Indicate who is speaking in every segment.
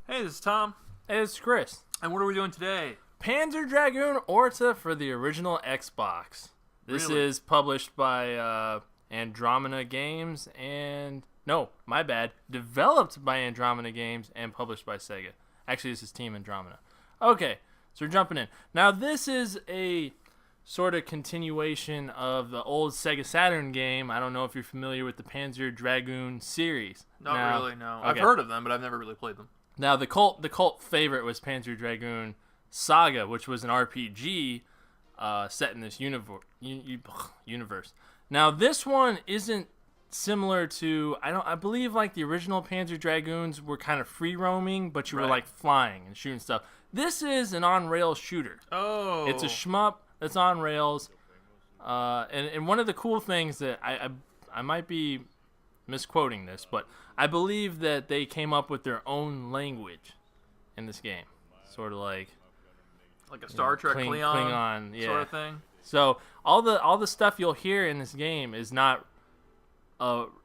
Speaker 1: Hey, this is Tom.
Speaker 2: Hey, it's Chris.
Speaker 1: And what are we doing today?
Speaker 2: Panzer Dragoon Orta for the original Xbox. This
Speaker 1: Really?
Speaker 2: is published by Andromeda Games and... No, my bad. Developed by Andromeda Games and published by Sega. Actually, this is Team Andromeda. Okay, so we're jumping in. Now, this is a sort of continuation of the old Sega Saturn game. I don't know if you're familiar with the Panzer Dragoon series.
Speaker 1: Not really, no.
Speaker 2: Okay.
Speaker 1: I've heard of them, but I've never really played them.
Speaker 2: Now, the cult favorite was Panzer Dragoon Saga, which was an RPG set in this universe. Now, this one isn't similar to I believe like the original Panzer Dragoons were kind of free roaming, but you were like flying and shooting stuff. This is an on rails shooter.
Speaker 1: Oh,
Speaker 2: It's a shmup that's on rails, and one of the cool things that I might be misquoting this, but I believe that they came up with their own language in this game, sort of like
Speaker 1: a Star Trek
Speaker 2: Klingon, yeah.
Speaker 1: sort of thing.
Speaker 2: So all the stuff you'll hear in this game is not,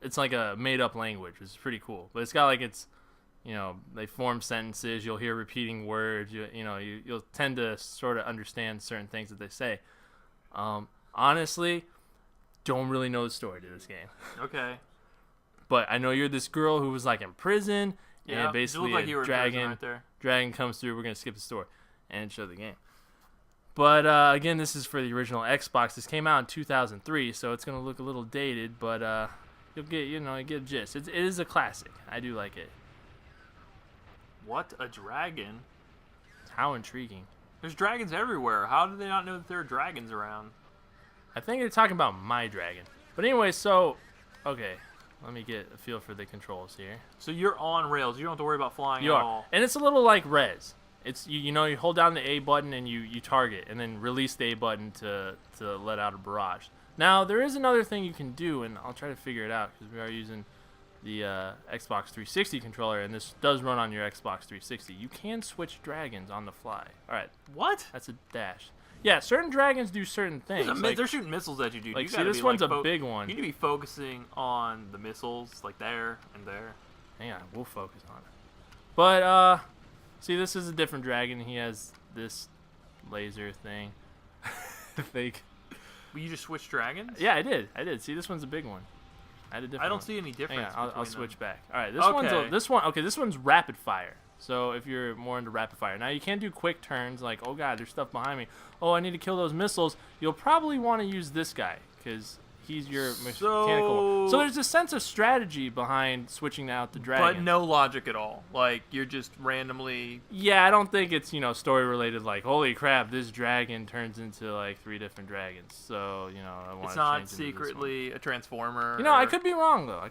Speaker 2: it's like a made up language, which is pretty cool. But it's got like they form sentences. You'll hear repeating words. You'll tend to sort of understand certain things that they say. Honestly, don't really know the story to this game.
Speaker 1: Okay.
Speaker 2: But I know you're this girl who was like in prison,
Speaker 1: Yeah,
Speaker 2: and basically
Speaker 1: you look like you were
Speaker 2: a
Speaker 1: in prison
Speaker 2: dragon
Speaker 1: right there.
Speaker 2: dragon comes through. We're gonna skip the story and show the game. But again, this is for the original Xbox. This came out in 2003, so it's gonna look a little dated, but you'll get you get a gist. It is a classic. I do like it.
Speaker 1: What a dragon!
Speaker 2: How intriguing.
Speaker 1: There's dragons everywhere. How do they not know that there are dragons around?
Speaker 2: I think they're talking about my dragon. But anyway, so okay, let me get a feel for the controls here.
Speaker 1: So you're on rails. You don't have to worry about flying
Speaker 2: You
Speaker 1: at
Speaker 2: are,
Speaker 1: all.
Speaker 2: and it's a little like Res. It's you hold down the A button and you target, and then release the A button to let out a barrage. Now there is another thing you can do, and I'll try to figure it out because we are using the Xbox 360 controller, and this does run on your Xbox 360. You can switch dragons on the fly. All right,
Speaker 1: What?
Speaker 2: that's a dash. Yeah, certain dragons do certain things.
Speaker 1: They're shooting missiles at you, dude.
Speaker 2: Like,
Speaker 1: You
Speaker 2: see,
Speaker 1: gotta
Speaker 2: this
Speaker 1: be,
Speaker 2: one's
Speaker 1: like,
Speaker 2: a big one.
Speaker 1: You need to be focusing on the missiles, like there and there.
Speaker 2: Hang on, we'll focus on it. But see, this is a different dragon. He has this laser thing.
Speaker 1: But you just switched dragons?
Speaker 2: Yeah, I did. See, this one's a big one. I had a different
Speaker 1: I don't
Speaker 2: one.
Speaker 1: see any difference.
Speaker 2: Hang on, I'll
Speaker 1: between
Speaker 2: switch
Speaker 1: them.
Speaker 2: back. All right, this one's rapid fire. So if you're more into rapid fire, now you can do quick turns. Like, oh god, there's stuff behind me. Oh, I need to kill those missiles. You'll probably want to use this guy because he's your mechanical. So there's a sense of strategy behind switching out the dragon.
Speaker 1: But no logic at all. Like, you're just randomly...
Speaker 2: Yeah, I don't think it's, story related, like, holy crap, this dragon turns into, like, 3 different dragons. So, I want to
Speaker 1: It's
Speaker 2: change
Speaker 1: not
Speaker 2: into this
Speaker 1: secretly a transformer.
Speaker 2: one. I could be wrong, though.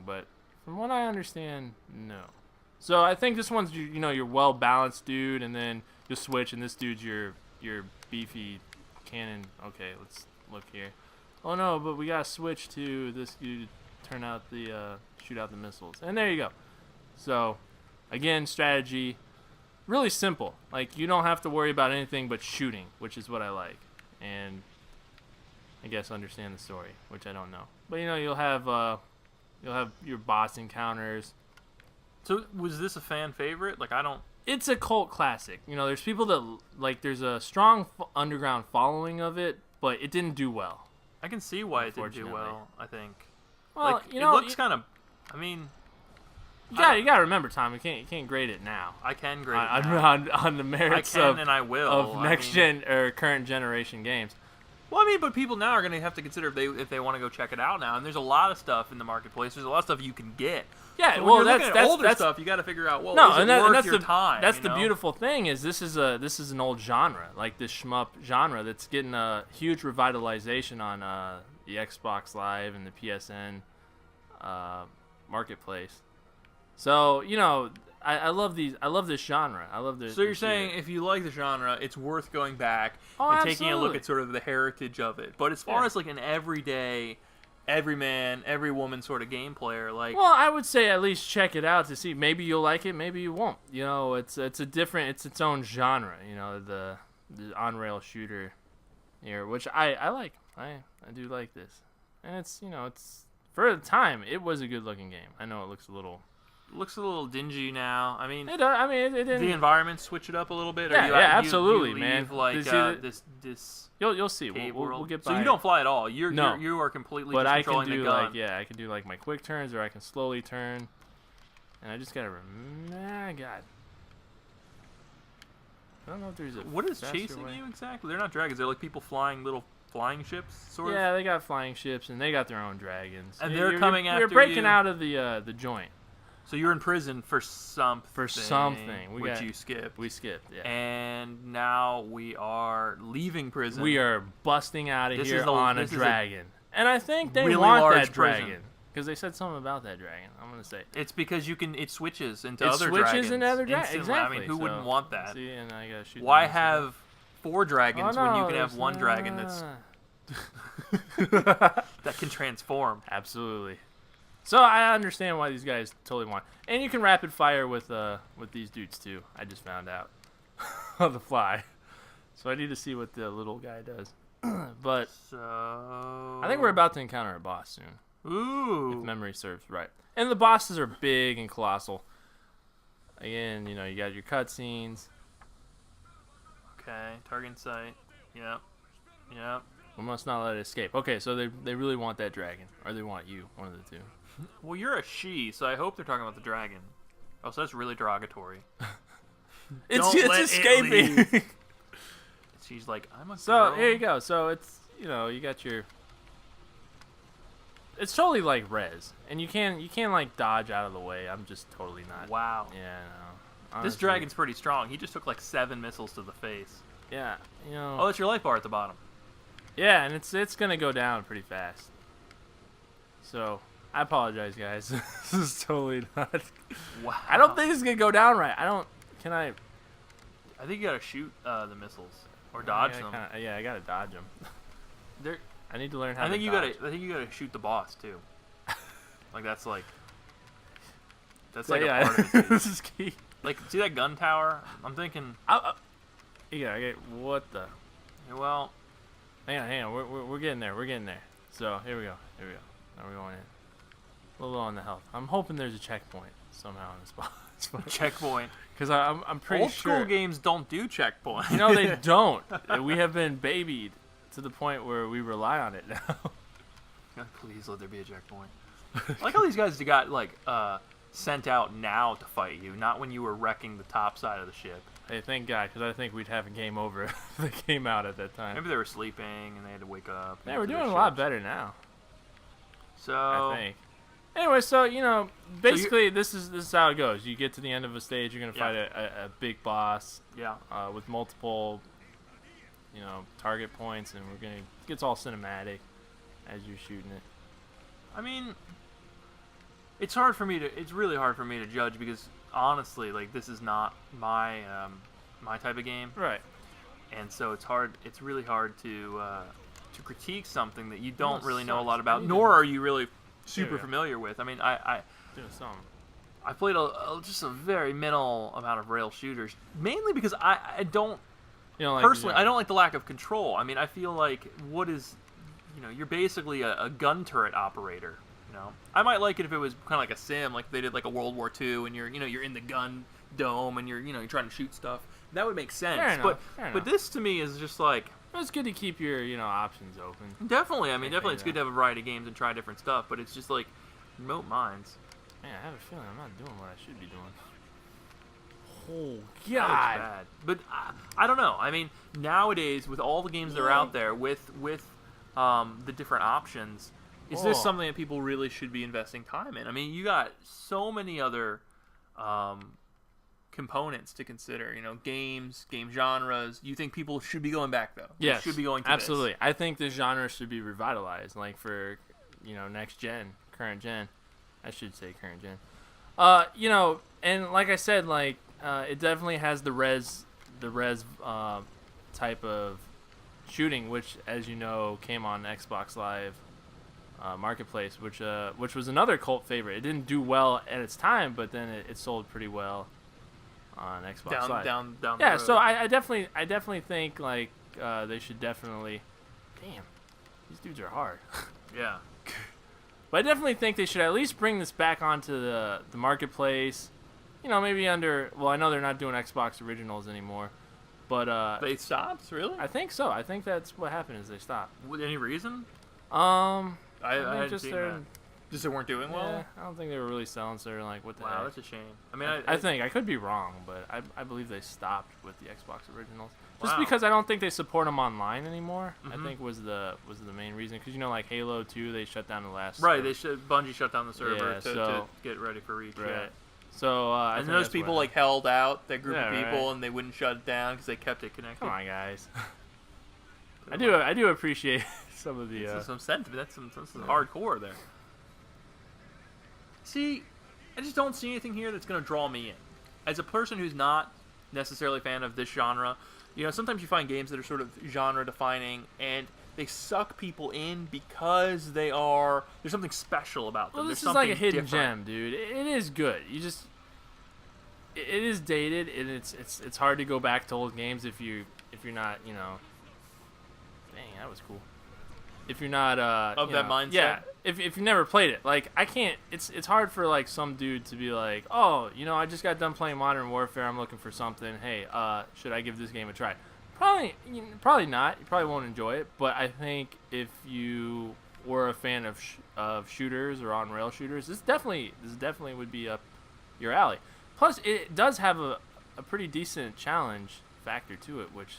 Speaker 2: But from what I understand, no. So I think this one's, your well-balanced dude, and then you'll switch, and this dude's your beefy cannon. Okay, let's look here. Oh, no, but we got to switch to this dude to turn out shoot out the missiles. And there you go. So, again, strategy, really simple. Like, you don't have to worry about anything but shooting, which is what I like. And I guess understand the story, which I don't know. But, you'll have your boss encounters.
Speaker 1: So, was this a fan favorite? Like, I don't...
Speaker 2: It's a cult classic. There's people that, like, there's a strong underground following of it, but it didn't do well.
Speaker 1: I can see why it didn't do well, I think.
Speaker 2: Well,
Speaker 1: like, it looks kind of... I mean...
Speaker 2: You gotta remember, Tom, you can't grade it now.
Speaker 1: I can grade it now.
Speaker 2: On the merits
Speaker 1: I can and I will.
Speaker 2: of next-gen or current generation games.
Speaker 1: Well, but people now are going to have to consider if they want to go check it out now. And there's a lot of stuff in the marketplace. There's a lot of stuff you can get.
Speaker 2: Yeah,
Speaker 1: so
Speaker 2: well,
Speaker 1: that's older stuff. You got to figure out is it worth your time.
Speaker 2: That's the beautiful thing is this is an old genre, like this shmup genre that's getting a huge revitalization on the Xbox Live and the PSN marketplace. So I love these. I love this genre. I love this.
Speaker 1: So you're saying if you like the genre, it's worth going back and
Speaker 2: absolutely.
Speaker 1: taking a look at sort of the heritage of it. But as far as like an everyday, every man, every woman sort of game player, like...
Speaker 2: Well, I would say at least check it out to see. Maybe you'll like it, maybe you won't. It's its own genre, the on-rail shooter here, which I like. I do like this. And it's for the time, it was a good-looking game. I know it looks a little
Speaker 1: looks a little dingy now. I mean,
Speaker 2: It didn't.
Speaker 1: the environment switch it up a little bit.
Speaker 2: Yeah,
Speaker 1: or
Speaker 2: yeah, absolutely,
Speaker 1: you
Speaker 2: man.
Speaker 1: leave, like this.
Speaker 2: You'll see.
Speaker 1: Cave
Speaker 2: We'll
Speaker 1: world.
Speaker 2: get
Speaker 1: So
Speaker 2: by.
Speaker 1: you don't fly at all. You
Speaker 2: No.
Speaker 1: are completely
Speaker 2: But
Speaker 1: just
Speaker 2: I can
Speaker 1: controlling
Speaker 2: do
Speaker 1: the gun.
Speaker 2: I can do like my quick turns, or I can slowly turn. And I just gotta God. I don't know if there's a.
Speaker 1: What is
Speaker 2: faster
Speaker 1: chasing
Speaker 2: way.
Speaker 1: you exactly? They're not dragons. They're like people flying little flying ships, sort of.
Speaker 2: Yeah, they got flying ships and they got their own dragons.
Speaker 1: And they're coming
Speaker 2: You're
Speaker 1: after
Speaker 2: breaking
Speaker 1: you.
Speaker 2: out of the joint.
Speaker 1: So you're in prison for something.
Speaker 2: We
Speaker 1: you skipped.
Speaker 2: We skipped. Yeah.
Speaker 1: And now we are leaving prison.
Speaker 2: We are busting out of
Speaker 1: This
Speaker 2: here
Speaker 1: is a-
Speaker 2: on a
Speaker 1: this is a
Speaker 2: dragon. And I think they
Speaker 1: really
Speaker 2: want
Speaker 1: large
Speaker 2: that
Speaker 1: prison.
Speaker 2: dragon. Because they said something about that dragon. I'm going to say.
Speaker 1: It's because it switches into
Speaker 2: It
Speaker 1: other
Speaker 2: switches
Speaker 1: dragons.
Speaker 2: into other dragons.
Speaker 1: instantly.
Speaker 2: Exactly.
Speaker 1: I mean, who
Speaker 2: so,
Speaker 1: wouldn't want that?
Speaker 2: See, and I gotta shoot
Speaker 1: Why
Speaker 2: them.
Speaker 1: have 4 dragons when you can have
Speaker 2: there's
Speaker 1: one dragon that's
Speaker 2: not.
Speaker 1: that can transform?
Speaker 2: Absolutely. So I understand why these guys totally want. And you can rapid fire with these dudes too. I just found out on the fly. So I need to see what the little guy does. But
Speaker 1: So
Speaker 2: I think we're about to encounter a boss soon,
Speaker 1: Ooh.
Speaker 2: if memory serves right. And the bosses are big and colossal. Again, you got your cutscenes.
Speaker 1: Okay, target in sight. Yep. Yep.
Speaker 2: We must not let it escape. Okay, so they really want that dragon, or they want you, one of the two.
Speaker 1: Well, you're a she, so I hope they're talking about the dragon. Oh, so that's really derogatory.
Speaker 2: It's
Speaker 1: Don't let it
Speaker 2: escaping.
Speaker 1: She's like, I'm a
Speaker 2: So
Speaker 1: girl.
Speaker 2: here you go. So it's you got your. It's totally like res, and you can like dodge out of the way. I'm just totally not.
Speaker 1: Wow.
Speaker 2: Yeah, no.
Speaker 1: This
Speaker 2: Honestly,
Speaker 1: dragon's pretty strong. He just took like 7 missiles to the face.
Speaker 2: Yeah,
Speaker 1: Oh, that's your life bar at the bottom.
Speaker 2: Yeah, and it's gonna go down pretty fast. So I apologize, guys. This is totally not.
Speaker 1: Wow.
Speaker 2: I don't think it's gonna go down right. I don't. Can I?
Speaker 1: I think you gotta shoot the missiles or dodge them.
Speaker 2: I gotta dodge them.
Speaker 1: They're,
Speaker 2: I need to learn how.
Speaker 1: I think
Speaker 2: to
Speaker 1: you
Speaker 2: dodge.
Speaker 1: gotta. I think you gotta shoot the boss too. That's like. That's
Speaker 2: So,
Speaker 1: like
Speaker 2: yeah,
Speaker 1: a part of it.
Speaker 2: this is key.
Speaker 1: Like, see that gun tower? I'm thinking.
Speaker 2: Yeah. What the?
Speaker 1: Well,
Speaker 2: Hang on. We're getting there. We're getting there. So here we go. Now we're going in. A little low on the health. I'm hoping there's a checkpoint somehow in this spot.
Speaker 1: checkpoint.
Speaker 2: Because I'm pretty
Speaker 1: Old
Speaker 2: sure.
Speaker 1: school games don't do checkpoint.
Speaker 2: No, they don't. We have been babied to the point where we rely on it now.
Speaker 1: God, please let there be a checkpoint. I like how these guys got like sent out now to fight you, not when you were wrecking the top side of the ship.
Speaker 2: Hey, thank God, because I think we'd have a game over if they came out at that time.
Speaker 1: Maybe they were sleeping and they had to wake up.
Speaker 2: Yeah, we're
Speaker 1: to their
Speaker 2: doing a lot
Speaker 1: ships.
Speaker 2: better now.
Speaker 1: So
Speaker 2: I think. Anyway, so basically, this is how it goes. You get to the end of a stage, you're gonna fight a big boss.
Speaker 1: Yeah.
Speaker 2: With multiple, target points, and it gets all cinematic as you're shooting it.
Speaker 1: I mean, it's really hard for me to judge because honestly, like, this is not my my type of game,
Speaker 2: Right.
Speaker 1: and so it's really hard to critique something that you don't
Speaker 2: No,
Speaker 1: really know a
Speaker 2: sucks.
Speaker 1: lot about,
Speaker 2: Yeah.
Speaker 1: nor are you really super
Speaker 2: Yeah.
Speaker 1: familiar with. I mean, I
Speaker 2: Doing something.
Speaker 1: played just a very minimal amount of rail shooters, mainly because I don't personally, I don't like the lack of control. I mean, I feel like you're basically a gun turret operator. I might like it if it was kind of like a sim, like they did like a World War II, and you're in the gun dome and you're trying to shoot stuff. That would make sense.
Speaker 2: Fair enough, fair
Speaker 1: But
Speaker 2: enough.
Speaker 1: this to me is just like
Speaker 2: It's good to keep your options open.
Speaker 1: definitely. I mean,
Speaker 2: Okay,
Speaker 1: definitely, it's
Speaker 2: yeah.
Speaker 1: good to have a variety of games and try different stuff. But it's just like remote mines.
Speaker 2: Man, I have a feeling I'm not doing what I should be doing. Oh
Speaker 1: That looks
Speaker 2: God!
Speaker 1: bad. But I don't know. I mean, nowadays with all the games that are out there, with the different options, is this
Speaker 2: Oh.
Speaker 1: something that people really should be investing time in? I mean, you got so many other components to consider. Game genres. You think people should be going back though? They
Speaker 2: Yes,
Speaker 1: should be going to
Speaker 2: absolutely.
Speaker 1: This.
Speaker 2: I think the genre should be revitalized, like for next gen, current gen. I should say current gen. And like I said, like it definitely has the res type of shooting, which, as you know, came on Xbox Live Marketplace, which was another cult favorite. It didn't do well at its time, but then it sold pretty well on Xbox Live.
Speaker 1: Down the
Speaker 2: Yeah,
Speaker 1: road.
Speaker 2: so I definitely think like they should definitely. Damn, these dudes are hard.
Speaker 1: Yeah.
Speaker 2: But I definitely think they should at least bring this back onto the marketplace. You know, maybe under. Well, I know they're not doing Xbox Originals anymore, but
Speaker 1: they stopped, really?
Speaker 2: I think so. I think that's what happened is they stopped.
Speaker 1: With any reason?
Speaker 2: I
Speaker 1: hadn't
Speaker 2: just
Speaker 1: seen that. Just they weren't doing well.
Speaker 2: Yeah, I don't think they were really selling. So they're like, what the heck?
Speaker 1: Wow, that's a shame. I mean,
Speaker 2: I think I could be wrong, but I believe they stopped with the Xbox Originals just
Speaker 1: Wow.
Speaker 2: because I don't think they support them online anymore.
Speaker 1: Mhm.
Speaker 2: I think was the main reason because like Halo 2, they shut down the last.
Speaker 1: Right, Bungie shut down the server
Speaker 2: Yeah,
Speaker 1: to get ready for Reach.
Speaker 2: Right.
Speaker 1: Yeah.
Speaker 2: So I
Speaker 1: And
Speaker 2: think
Speaker 1: those
Speaker 2: that's
Speaker 1: people
Speaker 2: what
Speaker 1: like held out, that group
Speaker 2: Yeah,
Speaker 1: of people,
Speaker 2: right.
Speaker 1: and they wouldn't shut it down because they kept it connected.
Speaker 2: Come on, guys. I do appreciate some of the.
Speaker 1: Some sentiment. That's some hardcore there. See, I just don't see anything here that's going to draw me in. As a person who's not necessarily a fan of this genre, sometimes you find games that are sort of genre defining and they suck people in because there's something special about them.
Speaker 2: Well, this
Speaker 1: There's
Speaker 2: is like a
Speaker 1: something
Speaker 2: hidden
Speaker 1: different.
Speaker 2: gem, dude. It is good. It is dated, and it's hard to go back to old games if you're not, Dang, that was cool. If you're not
Speaker 1: Of that mindset?
Speaker 2: yeah. If you've never played it, like I can't. It's hard for like some dude to be like, oh, I just got done playing Modern Warfare. I'm looking for something. Hey, should I give this game a try? Probably not. You probably won't enjoy it. But I think if you were a fan of shooters or on rail shooters, this definitely would be up your alley. Plus, it does have a pretty decent challenge factor to it, which,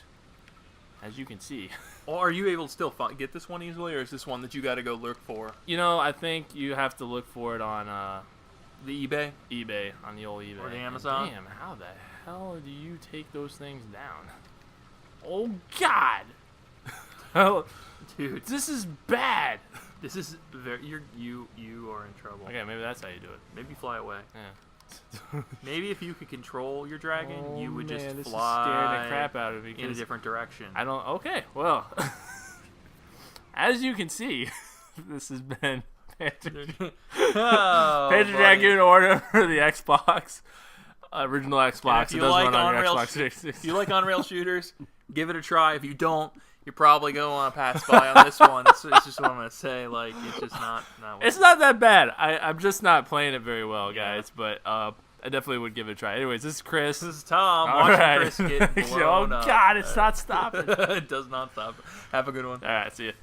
Speaker 2: as you can see.
Speaker 1: Or are you able to still get this one easily, or is this one that you got to go look for?
Speaker 2: I think you have to look for it on
Speaker 1: The eBay?
Speaker 2: eBay, on the old eBay.
Speaker 1: Or the
Speaker 2: And
Speaker 1: Amazon?
Speaker 2: damn, how the hell do you take those things down? Oh, God! Oh,
Speaker 1: Dude,
Speaker 2: this is bad.
Speaker 1: this is you are in trouble.
Speaker 2: Okay, maybe that's how you do it.
Speaker 1: Maybe fly away.
Speaker 2: Yeah.
Speaker 1: Maybe if you could control your dragon, you would just
Speaker 2: man, this is
Speaker 1: fly
Speaker 2: scaring the crap out of me.
Speaker 1: in a different direction.
Speaker 2: Okay, well, as you can see, this has been Panzer Dragoon Orta for the Xbox, original Xbox.
Speaker 1: If
Speaker 2: It
Speaker 1: you
Speaker 2: does
Speaker 1: like
Speaker 2: run on your
Speaker 1: on-rail
Speaker 2: Xbox 360.
Speaker 1: if you like on-rail shooters, give it a try. If you don't, you're probably going to want to pass by on this one. It's just what I'm going to say. Like, it's just not
Speaker 2: It's not that bad. I'm just not playing it very well, guys. But I definitely would give it a try. Anyways, this is Chris.
Speaker 1: This is Tom.
Speaker 2: All
Speaker 1: Watching
Speaker 2: right.
Speaker 1: Chris get blown up.
Speaker 2: God, it's not stopping.
Speaker 1: It does not stop. Have a good one.
Speaker 2: All right, see you.